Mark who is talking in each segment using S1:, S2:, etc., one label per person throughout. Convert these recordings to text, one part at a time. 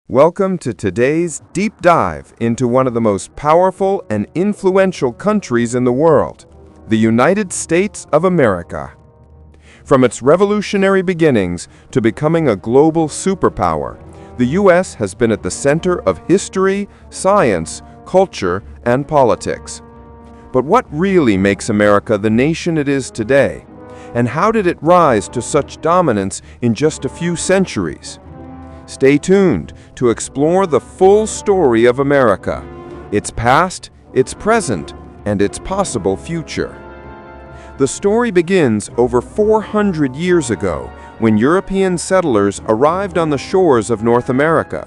S1: Welcome to today's deep dive into one of the most powerful and influential countries in the world, the United States of America. From its revolutionary beginnings to becoming a global superpower, the U.S. has been at the center of history, science, culture, and politics. But what really makes America the nation it is today? And how did it rise to such dominance in just a few centuries? Stay tuned to explore the full story of America, its past, its present, and its possible future. The story begins over 400 years ago when European settlers arrived on the shores of North America.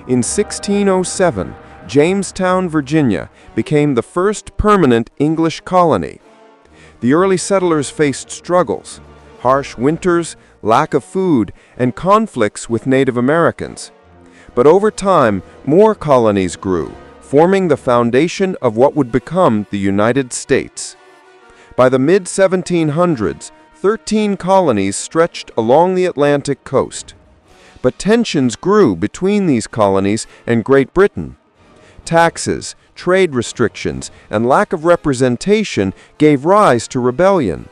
S1: In 1607, Jamestown, Virginia, became the first permanent English colony. The early settlers faced struggles, harsh winters, lack of food, and conflicts with Native Americans. But over time, more colonies grew, forming the foundation of what would become the United States. By the mid-1700s, 13 colonies stretched along the Atlantic coast. But tensions grew between these colonies and Great Britain. Taxes, trade restrictions, and lack of representation gave rise to rebellion.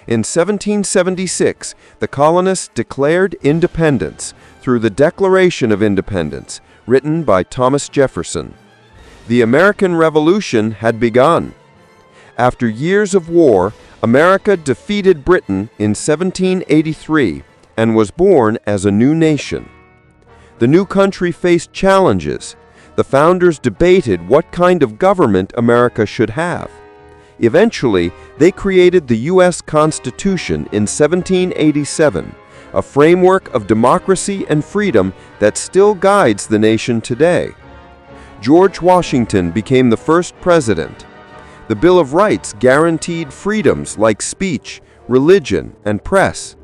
S1: In 1776, the colonists declared independence through the Declaration of Independence, written by Thomas Jefferson. The American Revolution had begun. After years of war, America defeated Britain in 1783 and was born as a new nation. The new country faced challenges. The founders debated what kind of government America should have. Eventually, they created the U.S. Constitution in 1787, a framework of democracy and freedom that still guides the nation today. George Washington became the first president. The Bill of Rights guaranteed freedoms like speech, religion, and press.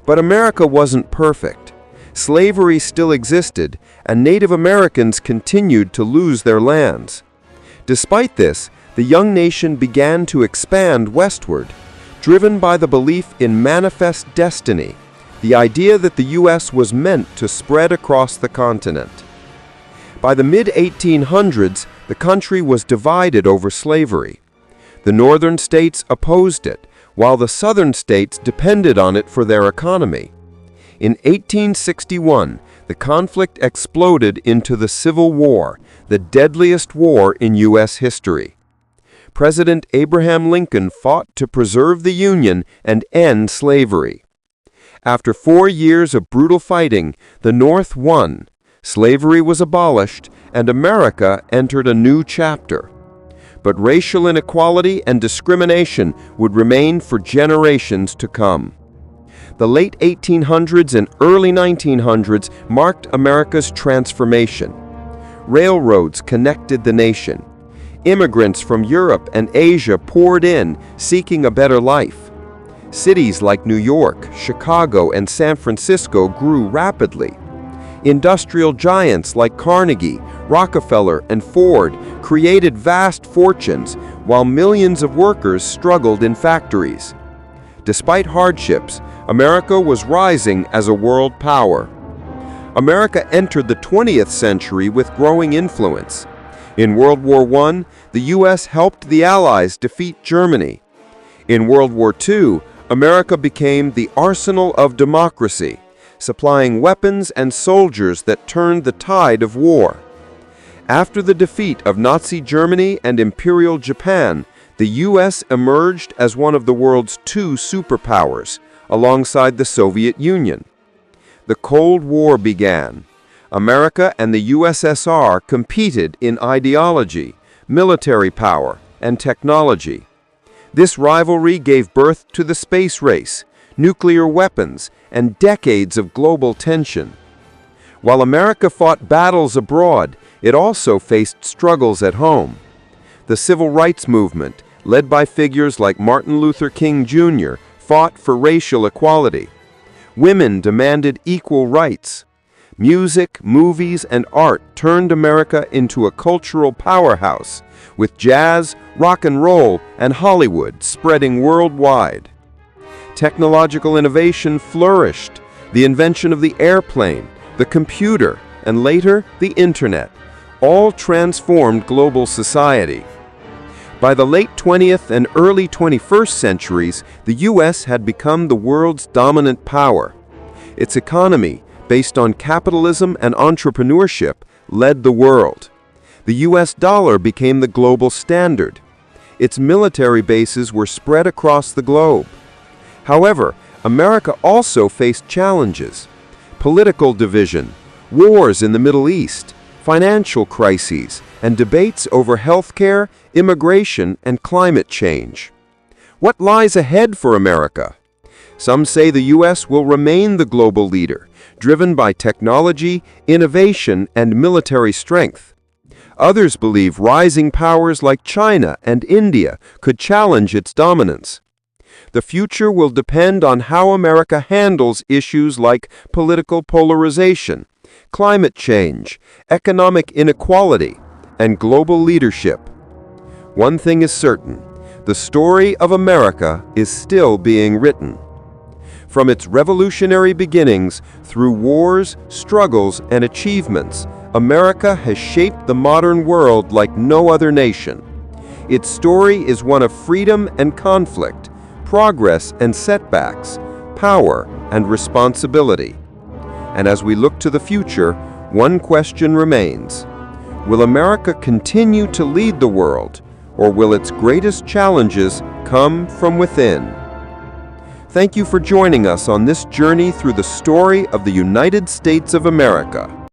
S1: But America wasn't perfect. Slavery still existed, and Native Americans continued to lose their lands. Despite this, the young nation began to expand westward, driven by the belief in manifest destiny, the idea that the U.S. was meant to spread across the continent. By the mid-1800s, the country was divided over slavery. The northern states opposed it, while the southern states depended on it for their economy. In 1861, the conflict exploded into the Civil War, the deadliest war in U.S. history. President Abraham Lincoln fought to preserve the Union and end slavery. After 4 years of brutal fighting, the North won. Slavery was abolished, and America entered a new chapter. But racial inequality and discrimination would remain for generations to come. The late 1800s and early 1900s marked America's transformation. Railroads connected the nation. Immigrants from Europe and Asia poured in, seeking a better life. Cities like New York, Chicago, and San Francisco grew rapidly. Industrial giants like Carnegie, Rockefeller, and Ford created vast fortunes, while millions of workers struggled in factories. Despite hardships, America was rising as a world power. America entered the 20th century with growing influence. In World War I, the U.S. helped the Allies defeat Germany. In World War II, America became the arsenal of democracy, supplying weapons and soldiers that turned the tide of war. After the defeat of Nazi Germany and Imperial Japan, the U.S. emerged as one of the world's two superpowers, alongside the Soviet Union. The Cold War began. America and the USSR competed in ideology, military power, and technology. This rivalry gave birth to the space race, nuclear weapons, and decades of global tension. While America fought battles abroad, it also faced struggles at home. The Civil Rights Movement, led by figures like Martin Luther King Jr., fought for racial equality. Women demanded equal rights. Music, movies, and art turned America into a cultural powerhouse, with jazz, rock and roll, and Hollywood spreading worldwide. Technological innovation flourished. The invention of the airplane, the computer, and later the Internet, all transformed global society. By the late 20th and early 21st centuries, the U.S. had become the world's dominant power. Its economy, based on capitalism and entrepreneurship, led the world. The U.S. dollar became the global standard. Its military bases were spread across the globe. However, America also faced challenges: political division, wars in the Middle East, financial crises, and debates over healthcare, immigration, and climate change. What lies ahead for America? Some say the U.S. will remain the global leader, driven by technology, innovation, and military strength. Others believe rising powers like China and India could challenge its dominance. The future will depend on how America handles issues like political polarization, climate change, economic inequality, and global leadership. One thing is certain: the story of America is still being written. From its revolutionary beginnings, through wars, struggles, and achievements, America has shaped the modern world like no other nation. Its story is one of freedom and conflict, progress and setbacks, power and responsibility. And as we look to the future, one question remains: will America continue to lead the world, or will its greatest challenges come from within? Thank you for joining us on this journey through the story of the United States of America.